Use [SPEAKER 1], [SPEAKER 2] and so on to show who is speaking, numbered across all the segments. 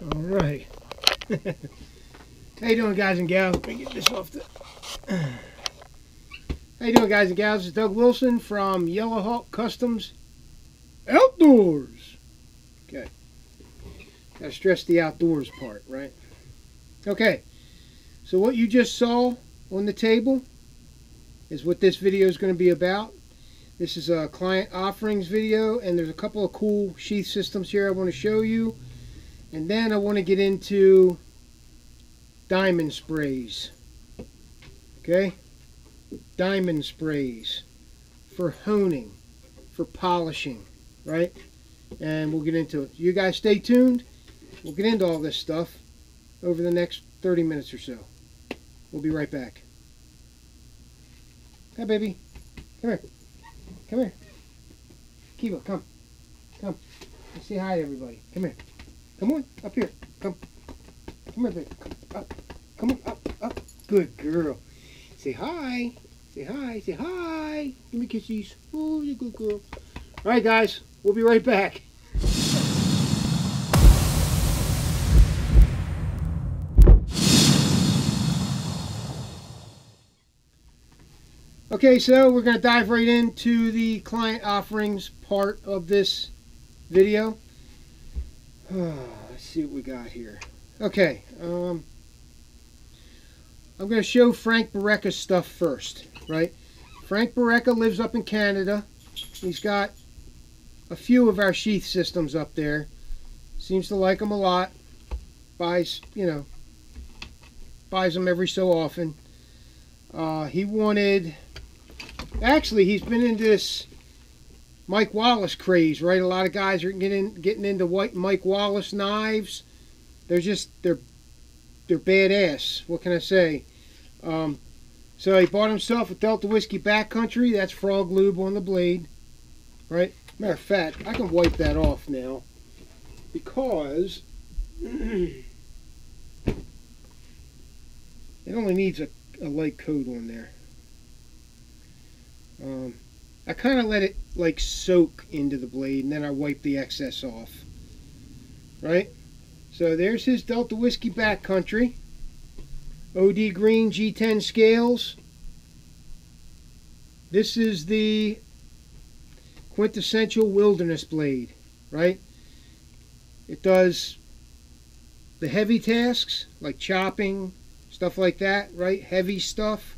[SPEAKER 1] All right. How you doing, guys and gals? Let me get this off the... How you doing, guys and gals? It's Doug Wilson from Yellow Hawk Customs Outdoors. Okay. Gotta stress the outdoors part, right? Okay. So what you just saw on the table is what this video is going to be about. This is a client offerings video, and there's a couple of cool sheath systems here I want to show you. And then I want to get into diamond sprays. Okay? Diamond sprays for honing, for polishing, right? And we'll get into it. You guys stay tuned. We'll get into all this stuff over the next 30 minutes or so. We'll be right back. Hi, baby. Come here. Come here. Kiva, come. Come. Let's say hi to everybody. Come here. Come on, up here. Come. Come here, baby. Come up. Come on, up. Good girl. Say hi. Say hi. Say hi. Give me kisses. Oh, you're a good girl. All right, guys. We'll be right back. Okay, so we're going to dive right into the client offerings part of this video. Let's see what we got here. Okay, I'm going to show Frank Barreca's stuff first, right? Frank Barreca lives up in Canada. He's got a few of our sheath systems up there. Seems to like them a lot. Buys, buys them every so often. He wanted... Actually, he's been into this Mike Wallace craze, right? A lot of guys are getting into white Mike Wallace knives. They're badass. What can I say? So he bought himself a Delta Whiskey Backcountry. That's frog lube on the blade, right? Matter of fact, I can wipe that off now because it only needs a light coat on there. I kind of let it like soak into the blade, and then I wipe the excess off, right? So there's his Delta Whiskey Backcountry, OD Green G10 scales. This is the quintessential wilderness blade, right? It does the heavy tasks like chopping, stuff like that, right? Heavy stuff.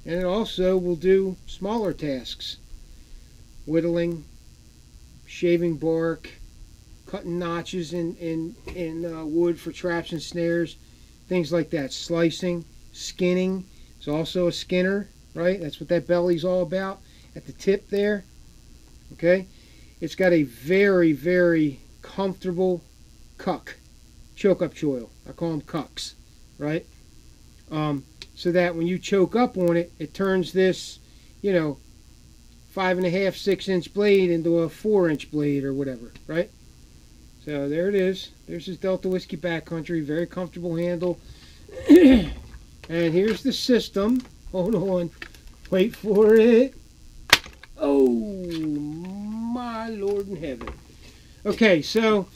[SPEAKER 1] And it also will do smaller tasks. Whittling, shaving bark, cutting notches in wood for traps and snares, things like that. Slicing, skinning. It's also a skinner, right? That's what that belly's all about at the tip there. Okay? It's got a very, very comfortable cuck. Choke-up choil. I call them cucks, right? So that when you choke up on it, it turns this, 5.5, 6-inch blade into a 4-inch blade or whatever, right? So there it is. There's his Delta Whiskey Backcountry. Very comfortable handle. And here's the system. Hold on. Wait for it. Oh, my Lord in heaven. Okay, so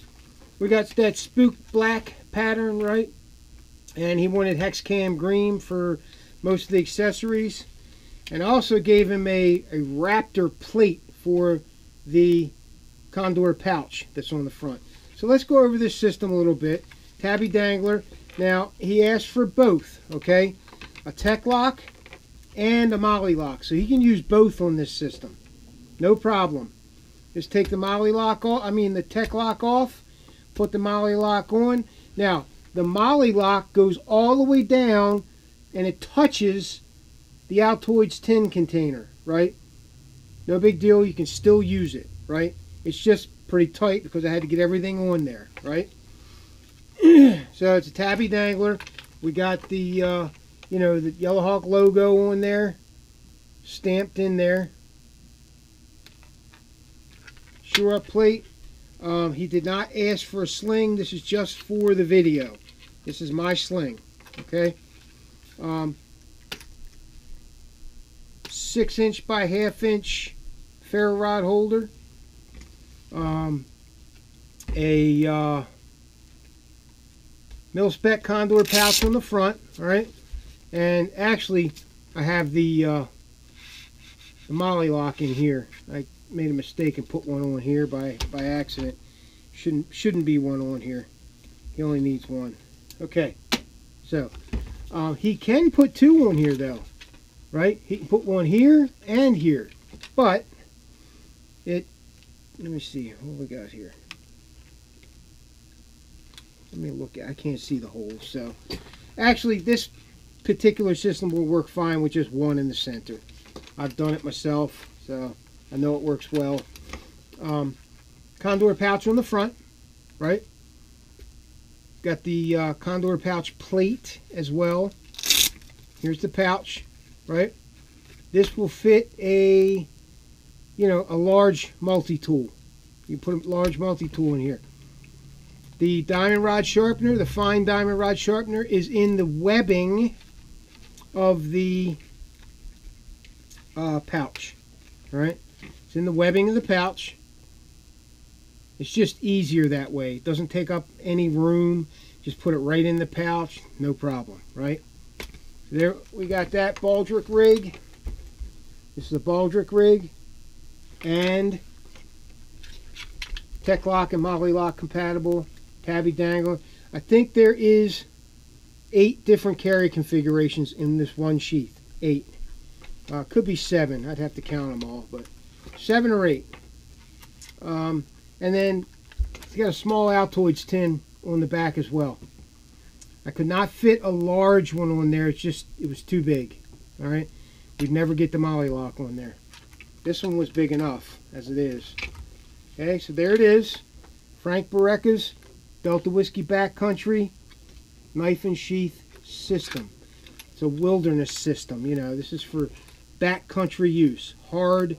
[SPEAKER 1] we got that spook black pattern, right? And he wanted hex cam green for most of the accessories. And I also gave him a Raptor plate for the Condor pouch that's on the front. So let's go over this system a little bit. Tabby dangler. Now, he asked for both, okay? A tech lock and a molly lock. So he can use both on this system. No problem. Just take the molly lock off, the tech lock off, put the molly lock on. Now, the molly lock goes all the way down and it touches the Altoids tin container, right? No big deal, you can still use it, right? It's just pretty tight because I had to get everything on there, right? So it's a tabby dangler. We got the, the Yellow Hawk logo on there, stamped in there. Shore up plate. He did not ask for a sling. This is just for the video. This is my sling, okay? 6" by 1/2" ferro rod holder. A mil-spec condor pouch on the front, all right? And actually, I have the molly lock in here. I made a mistake and put one on here by accident. Shouldn't be one on here. He only needs one. Okay, so he can put two on here though, right? He can put one here and here, but let me see what we got here. Let me look at, I can't see the holes, so actually this particular system will work fine with just one in the center. I've done it myself, so I know it works well. Condor pouch on the front, right? Got the condor pouch plate as well. Here's the pouch, right? This will fit a large multi-tool. You put a large multi-tool in here. The diamond rod sharpener, the fine diamond rod sharpener, is in the webbing of the pouch. All right, it's in the webbing of the pouch. It's just easier that way. It doesn't take up any room. Just put it right in the pouch, no problem, right? There we got that baldric rig. This is a baldric rig and Tech Lock and Molly Lock compatible. Tabby dangler. I think there is 8 different carry configurations in this one sheath. 8. Could be 7. I'd have to count them all, but 7 or 8. And then it's got a small Altoids tin on the back as well. I could not fit a large one on there. It was too big. All right, we'd never get the Molly Lock on there. This one was big enough as it is. Okay, so there it is. Frank Barreca's Delta Whiskey Backcountry knife and sheath system. It's a wilderness system. This is for backcountry use, hard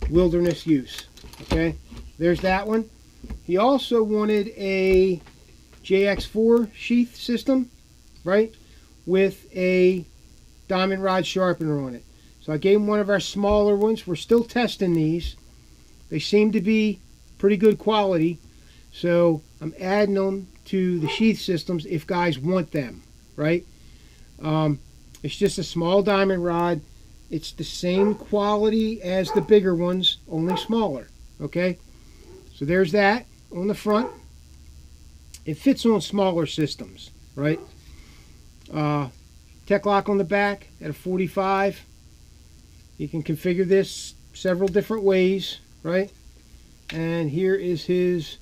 [SPEAKER 1] wilderness use. Okay, there's that one. He also wanted a JX4 sheath system, right, with a diamond rod sharpener on it. So I gave him one of our smaller ones. We're still testing these. They seem to be pretty good quality. So I'm adding them to the sheath systems if guys want them, right? It's just a small diamond rod. It's the same quality as the bigger ones, only smaller, okay? So there's that on the front. It fits on smaller systems, right? Tech Lock on the back at a 45. You can configure this several different ways, right? And here is his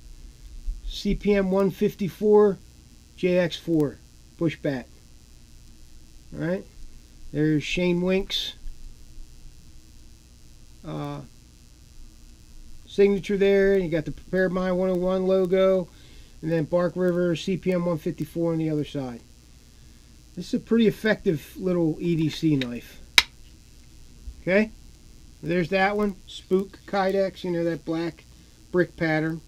[SPEAKER 1] CPM 154 JX4 bush bat. All right, there's Shane Wink's signature there. You got the Prepared Mind 101 logo, and then Bark River CPM 154 on the other side. This is a pretty effective little EDC knife. Okay, there's that one. Spook KYDEX, that black brick pattern.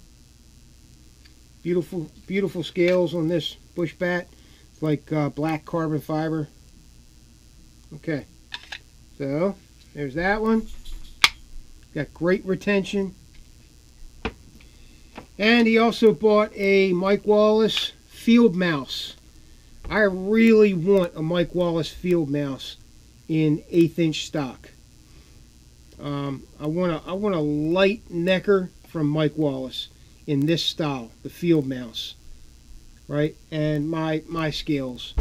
[SPEAKER 1] Beautiful, beautiful scales on this bush bat. It's like black carbon fiber. Okay, so there's that one. Got great retention. And he also bought a Mike Wallace field mouse. I really want a Mike Wallace field mouse in 1/8" stock. I want a light necker from Mike Wallace in this style, the field mouse, right? And my scales,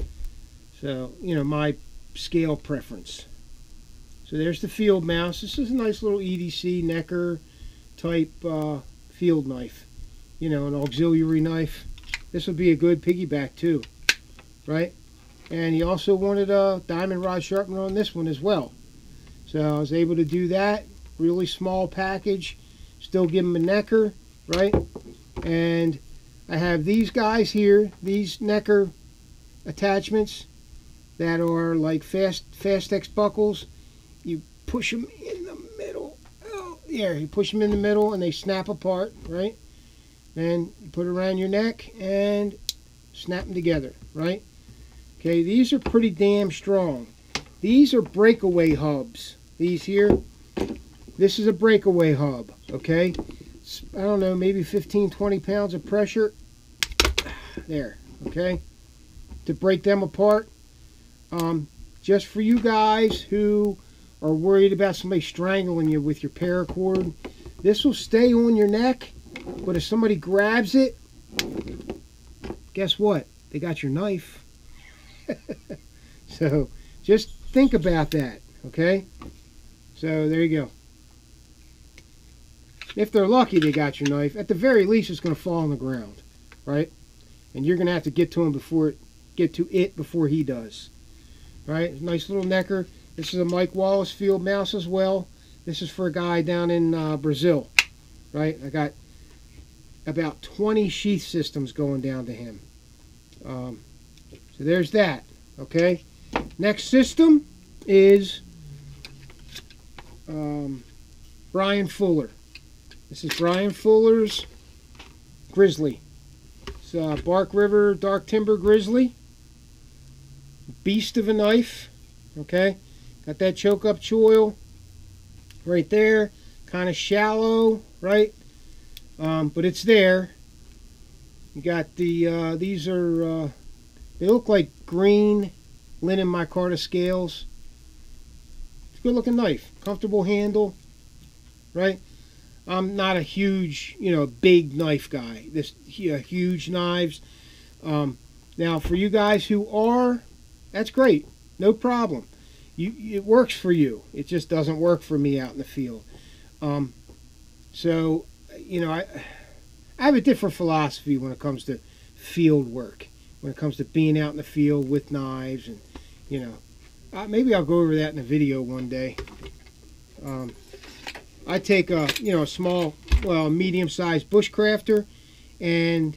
[SPEAKER 1] so my scale preference. So there's the field mouse. This is a nice little EDC necker type field knife, an auxiliary knife. This would be a good piggyback too, right? And he also wanted a diamond rod sharpener on this one as well. So I was able to do that. Really small package, still give him a necker, right? And I have these guys here, these necker attachments that are like Fastex buckles. You push them in the middle. Oh, yeah, you push them in the middle and they snap apart, right? Then you put it around your neck and snap them together, right? Okay, these are pretty damn strong. These are breakaway hubs. These here, this is a breakaway hub, okay? I don't know, maybe 15, 20 pounds of pressure. There, okay? To break them apart. Just for you guys who are worried about somebody strangling you with your paracord, this will stay on your neck, but if somebody grabs it, guess what? They got your knife. So just think about that, okay? So there you go. If they're lucky, they got your knife. At the very least, it's going to fall on the ground, right? And you're going to have to get to him before he does. All right, nice little necker. This is a Mike Wallace field mouse as well. This is for a guy down in Brazil, right? I got about 20 sheath systems going down to him. So there's that, okay? Next system is Brian Fuller. This is Brian Fuller's Grizzly. It's Bark River Dark Timber Grizzly. Beast of a knife, okay? Got that choke up choil right there. Kind of shallow, right? But it's there. You got the, these are, they look like green linen micarta scales. It's a good looking knife. Comfortable handle, right? I'm not a huge, big knife guy. This huge knives. Now, for you guys who are, that's great. No problem. It works for you. It just doesn't work for me out in the field. So, I have a different philosophy when it comes to field work. When it comes to being out in the field with knives, and maybe I'll go over that in a video one day. I take a small, medium-sized bushcrafter and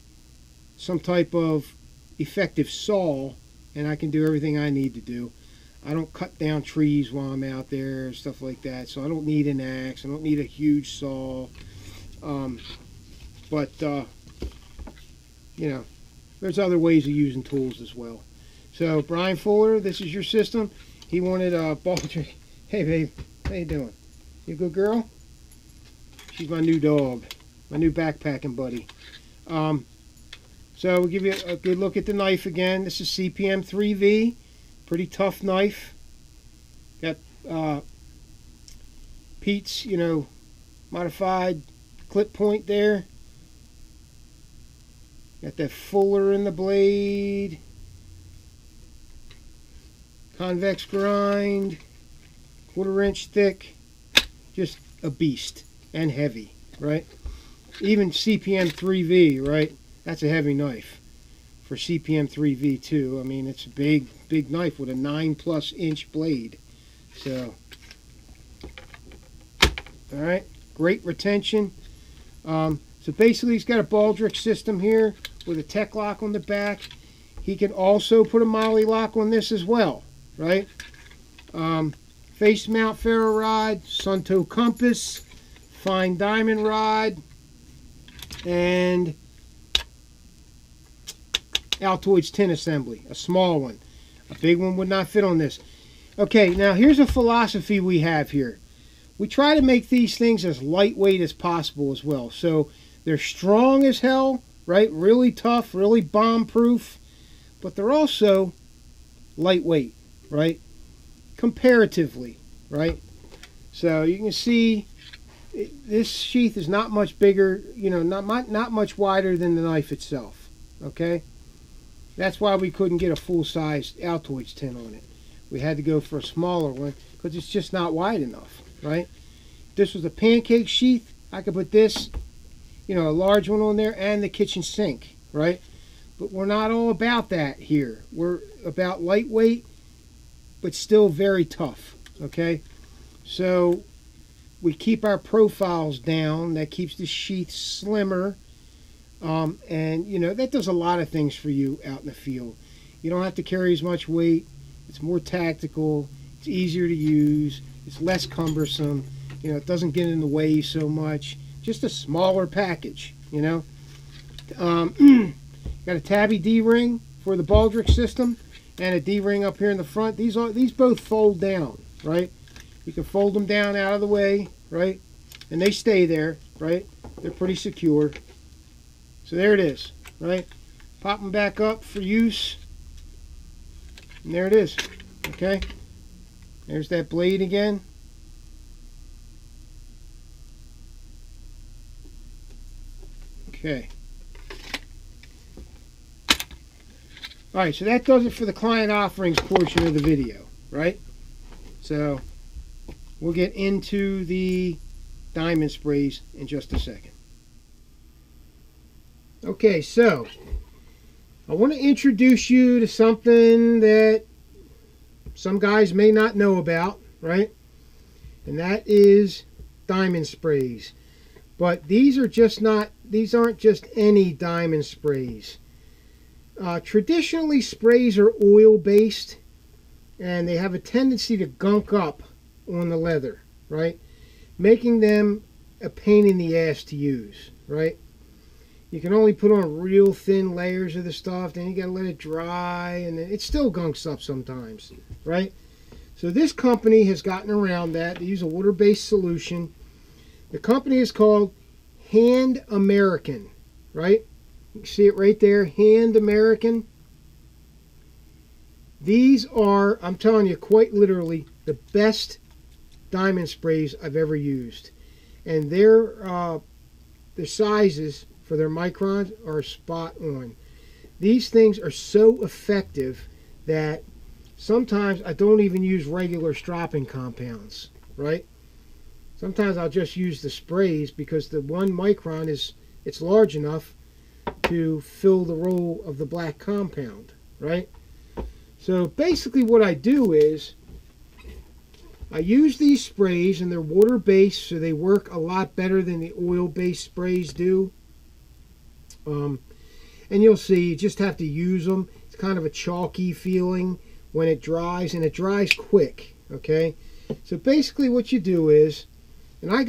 [SPEAKER 1] some type of effective saw, and I can do everything I need to do. I don't cut down trees while I'm out there, stuff like that. So I don't need an axe. I don't need a huge saw. There's other ways of using tools as well. So Brian Fuller, this is your system. He wanted a Baldric. Hey babe, how you doing? You a good girl? She's my new dog, my new backpacking buddy. So we'll give you a good look at the knife again. This is CPM 3V, pretty tough knife. Got Pete's, modified clip point there. Got that Fuller in the blade. Convex grind, 1/4 inch thick. Just a beast and heavy, right? Even CPM 3V, right? That's a heavy knife for CPM 3V too. I mean, it's a big knife with a 9+ inch blade. So, all right, great retention. So basically, he's got a Baldric system here with a tech lock on the back. He can also put a molly lock on this as well, right? Face mount ferro rod, Sunto compass, fine diamond rod, and Altoids tin assembly, a small one. A big one would not fit on this. Okay, now here's a philosophy we have here. We try to make these things as lightweight as possible as well. So they're strong as hell, right? Really tough, really bomb-proof, but they're also lightweight, right? Comparatively, right? So you can see this sheath is not much bigger, not much wider than the knife itself, okay? That's why we couldn't get a full-size Altoids tin on it. We had to go for a smaller one because it's just not wide enough, right? If this was a pancake sheath, I could put this, a large one on there and the kitchen sink, right? But we're not all about that here. We're about lightweight, but still very tough, okay? So we keep our profiles down. That keeps the sheath slimmer. And, that does a lot of things for you out in the field. You don't have to carry as much weight. It's more tactical. It's easier to use. It's less cumbersome. It doesn't get in the way so much. Just a smaller package, Got a tabby D-ring for the Baldric system. and a D-ring up here in the front. These both fold down, right? You can fold them down out of the way, right? And they stay there, right? They're pretty secure. So there it is, right? Pop them back up for use. And there it is, okay? There's that blade again. Okay. Alright, so that does it for the client offerings portion of the video, right? So we'll get into the diamond sprays in just a second. Okay, so I want to introduce you to something that some guys may not know about, right? And that is diamond sprays. But these aren't just any diamond sprays. Traditionally, sprays are oil-based, and they have a tendency to gunk up on the leather, right? Making them a pain in the ass to use, right? You can only put on real thin layers of the stuff, then you gotta let it dry, and it still gunks up sometimes, right? So this company has gotten around that. They use a water-based solution. The company is called Hand American, right? You can see it right there, Hand American. These are, I'm telling you, quite literally the best diamond sprays I've ever used. And their sizes for their microns are spot on. These things are so effective that sometimes I don't even use regular stropping compounds, right? Sometimes I'll just use the sprays because the 1 micron it's large enough to fill the role of the black compound, right? So basically what I do is I use these sprays, and they're water-based, so they work a lot better than the oil-based sprays do. And you'll see, you just have to use them. It's kind of a chalky feeling when it dries, and it dries quick, okay? So basically what you do is, and I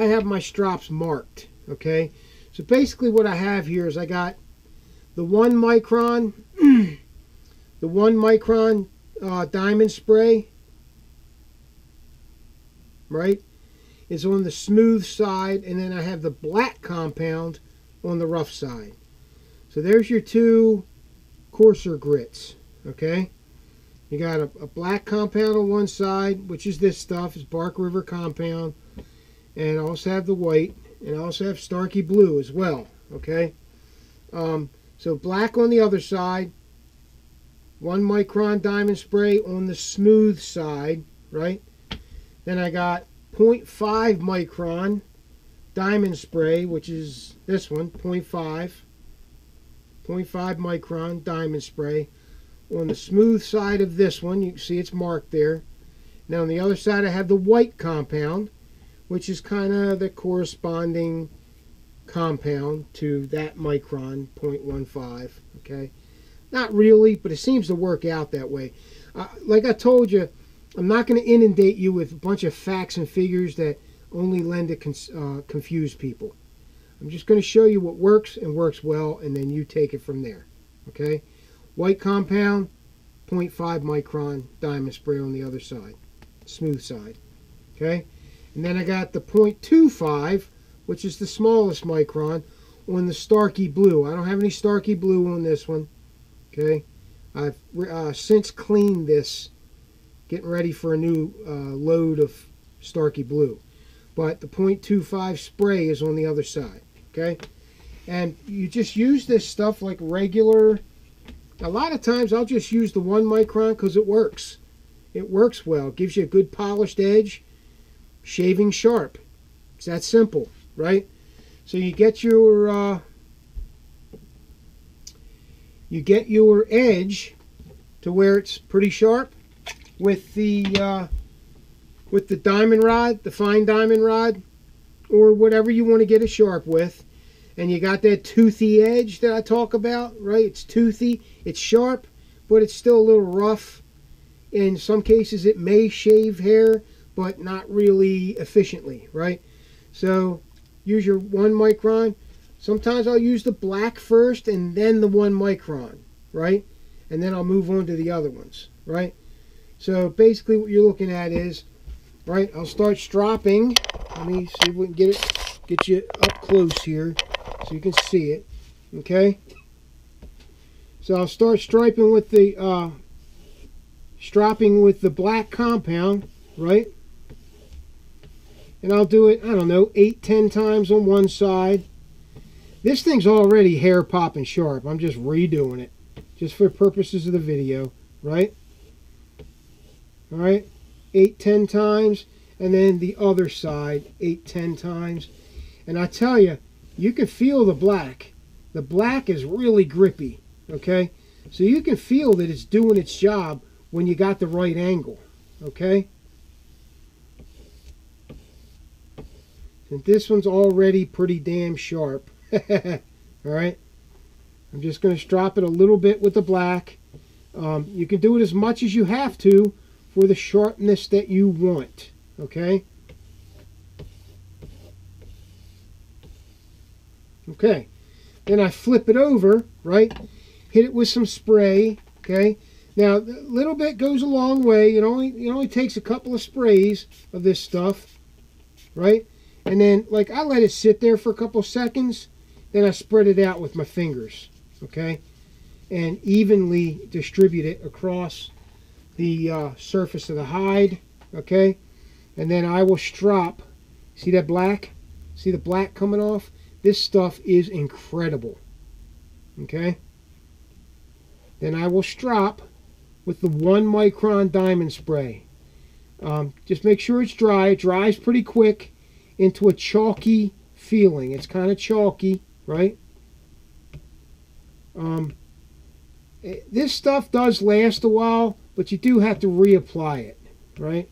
[SPEAKER 1] have my strops marked, okay? So basically what I have here is I got the 1 micron, the 1 micron diamond spray, right, is on the smooth side, and then I have the black compound on the rough side. So there's your 2 coarser grits, okay? You got a black compound on one side, which is this stuff, it's Bark River compound, and I also have the white, and I also have Starkey blue as well, okay? So black on the other side, 1 micron diamond spray on the smooth side, right? Then I got 0.5 micron diamond spray, which is this one, 0.5 micron diamond spray on the smooth side of this one. You can see it's marked there. Now on the other side I have the white compound, which is kind of the corresponding compound to that micron, 0.15, okay? Not really, but it seems to work out that way. Like I told you, I'm not going to inundate you with a bunch of facts and figures that only lend to confuse people. I'm just going to show you what works and works well, and then you take it from there, okay? White compound, 0.5 micron diamond spray on the other side, smooth side, okay? And then I got the 0.25, which is the smallest micron, on the Starkey blue. I don't have any Starkey blue on this one, okay? I've since cleaned this, getting ready for a new load of Starkey blue. But the 0.25 spray is on the other side, okay? And you just use this stuff like regular. A lot of times I'll just use the 1 micron because it works. It works well. It gives you a good polished edge, shaving sharp. It's that simple, right? So you get your edge to where it's pretty sharp with the diamond rod, the fine diamond rod, or whatever you want to get it sharp with. And you got that toothy edge that I talk about, right? It's toothy, it's sharp, but it's still a little rough. In some cases it may shave hair, but not really efficiently, right? So use your 1 micron. Sometimes I'll use the black first and then the 1 micron, right? and then I'll move on to the other ones, right? So basically what you're looking at is, right, I'll start stropping. Let me see if we can get you up close here so you can see it, okay? So I'll start striping with the, stropping with the black compound, right? And I'll do it, I don't know, 8-10 times on one side. This thing's already hair popping sharp. I'm just redoing it, just for purposes of the video, right? All right, 8-10 times, and then the other side, 8-10 times. And I tell you, you can feel the black. The black is really grippy, okay? So you can feel that it's doing its job when you got the right angle, okay? And this one's already pretty damn sharp. All right, I'm just going to strop it a little bit with the black. You can do it as much as you have to for the sharpness that you want, okay? Okay, then I flip it over, right? Hit it with some spray, okay? Now, a little bit goes a long way. It only takes a couple of sprays of this stuff, right? And then, like, I let it sit there for a couple of seconds. Then I spread it out with my fingers, okay? And evenly distribute it across the surface of the hide, okay? And then I will strop. See that black? See the black coming off? This stuff is incredible, okay? Then I will strop with the 1 micron diamond spray. Just make sure it's dry. It dries pretty quick into a chalky feeling. It's kind of chalky, right? This stuff does last a while, but you do have to reapply it, right?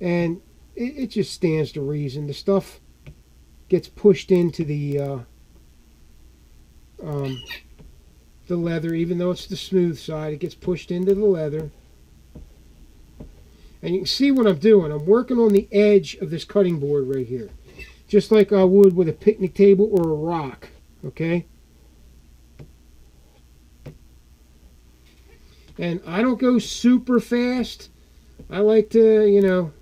[SPEAKER 1] And it just stands to reason. The stuff gets pushed into the leather, even though it's the smooth side. It gets pushed into the leather. And you can see what I'm doing. I'm working on the edge of this cutting board right here, just like I would with a picnic table or a rock, okay? And I don't go super fast. I like to, you know,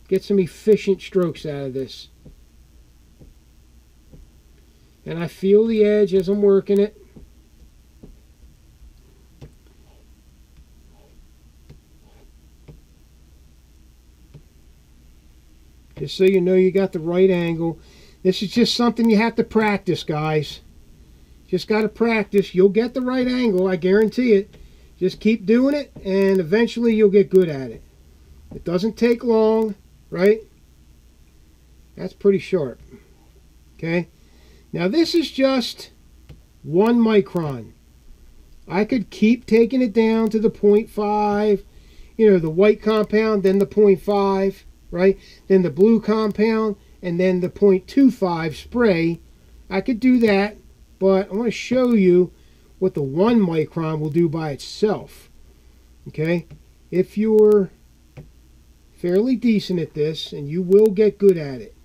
[SPEAKER 1] get some efficient strokes out of this. And I feel the edge as I'm working it. Just so you know you got the right angle. This is just something you have to practice, guys. Just got to practice. You'll get the right angle, I guarantee it. Just keep doing it, and eventually you'll get good at it. It doesn't take long, right? That's pretty sharp. Okay? Now this is just 1 micron. I could keep taking it down to the 0.5, you know, the white compound, then the 0.5, right? Then the blue compound, and then the 0.25 spray. I could do that, but I want to show you what the 1 micron will do by itself. Okay? If you're fairly decent at this, and you will get good at it.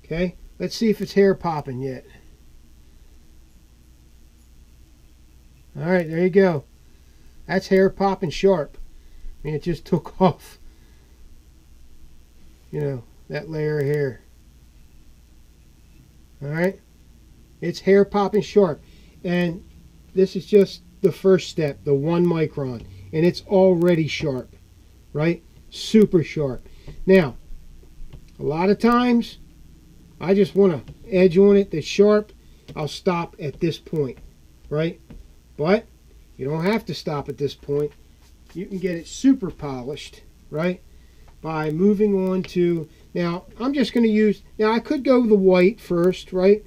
[SPEAKER 1] Okay? Let's see if it's hair popping yet. Alright, there you go. That's hair popping sharp. I mean, it just took off, you know, that layer of hair. Alright? It's hair popping sharp. And this is just the first step, the 1 micron. And it's already sharp. Right? Super sharp. Now, a lot of times, I just want an edge on it that's sharp. I'll stop at this point. Right? But you don't have to stop at this point. You can get it super polished, right? By moving on to, now I'm just going to use, now I could go the white first, right?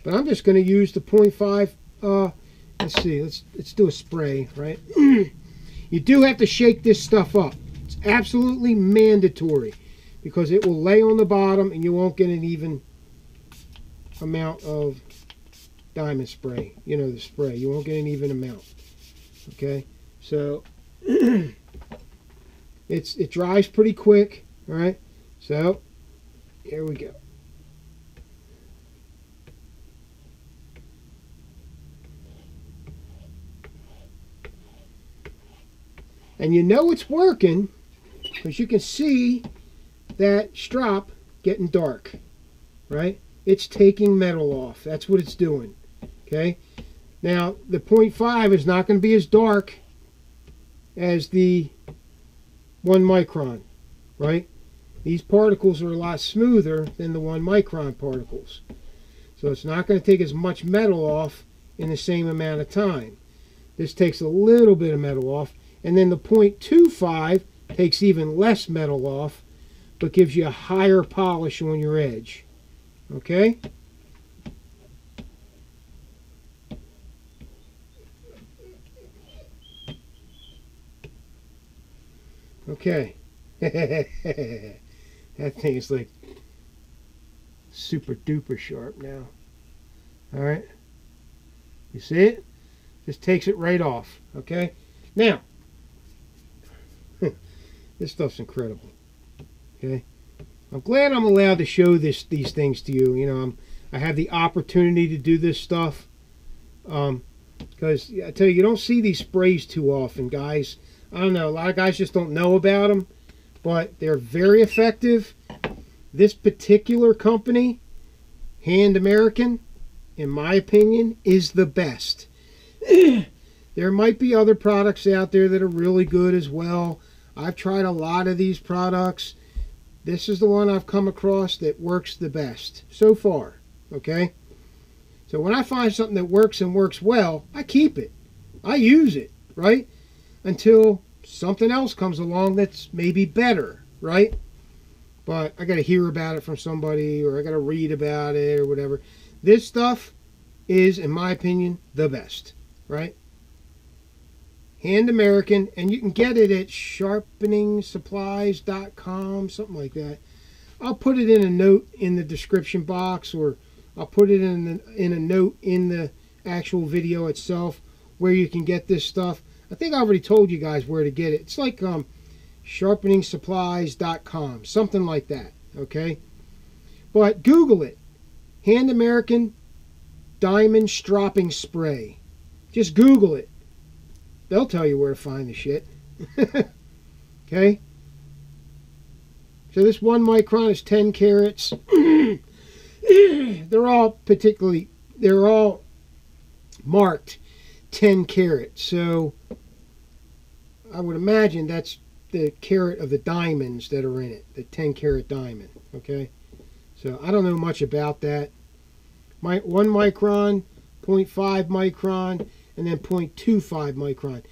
[SPEAKER 1] But I'm just going to use the 0.5, let's see, let's do a spray, right? You do have to shake this stuff up. It's absolutely mandatory because it will lay on the bottom and you won't get an even amount of diamond spray. You know, the spray. You won't get an even amount. Okay, so it dries pretty quick. All right, so here we go. And you know it's working because you can see that strop getting dark, right? It's taking metal off. That's what it's doing, okay? Now, the 0.5 is not going to be as dark as the 1 micron, right? These particles are a lot smoother than the 1 micron particles. So it's not going to take as much metal off in the same amount of time. This takes a little bit of metal off. And then the 0.25 takes even less metal off, but gives you a higher polish on your edge. Okay? Okay. That thing is like super duper sharp now. Alright. You see it? Just takes it right off. Okay? Now, this stuff's incredible. Okay? I'm glad I'm allowed to show these things to you. You know, I have the opportunity to do this stuff. Because I tell you don't see these sprays too often, guys. I don't know. A lot of guys just don't know about them. But they're very effective. This particular company, Hand American, in my opinion, is the best. There might be other products out there that are really good as well. I've tried a lot of these products. This is the one I've come across that works the best so far. Okay? So when I find something that works and works well, I keep it. I use it, right? Until something else comes along that's maybe better, right? But I got to hear about it from somebody, or I got to read about it or whatever. This stuff is, in my opinion, the best, right? Hand American, and you can get it at sharpeningsupplies.com, something like that. I'll put it in a note in the description box, or I'll put it in a note in the actual video itself where you can get this stuff. I think I already told you guys where to get it. It's like sharpeningsupplies.com, something like that, okay? But Google it. Hand American Diamond Stropping Spray. Just Google it. They'll tell you where to find the shit. Okay? So this 1 micron is 10 carats. They're all marked 10 carat. So I would imagine that's the carat of the diamonds that are in it, the 10 carat diamond. Okay, so I don't know much about that. 1 micron, 0.5 micron, and then 0.25 micron.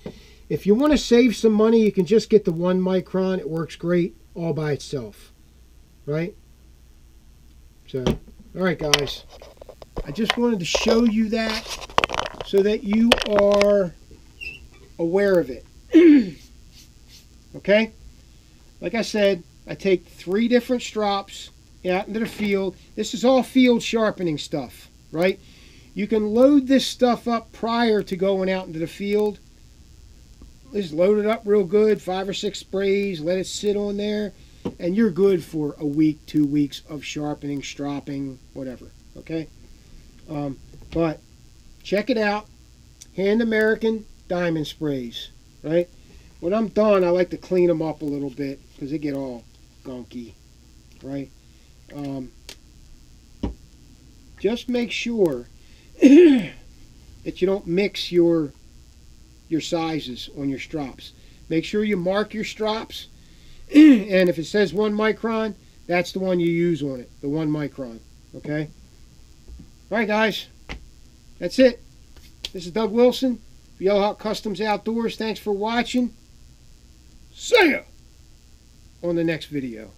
[SPEAKER 1] If you want to save some money, you can just get the 1 micron. It works great all by itself, right? So, all right, guys, I just wanted to show you that so that you are aware of it. Okay? Like I said, I take 3 different strops out into the field. This is all field sharpening stuff, right? You can load this stuff up prior to going out into the field. Just load it up real good, 5 or 6 sprays, let it sit on there, and you're good for a week, 2 weeks of sharpening, stropping, whatever, okay? But check it out. Hand American Diamond Sprays, right? When I'm done, I like to clean them up a little bit because they get all gunky, right? Just make sure that you don't mix your sizes on your strops. Make sure you mark your strops, and if it says 1 micron, that's the one you use on it, the 1 micron, okay? All right, guys, that's it. This is Doug Wilson for Yellow Hawk Customs Outdoors. Thanks for watching. See ya on the next video.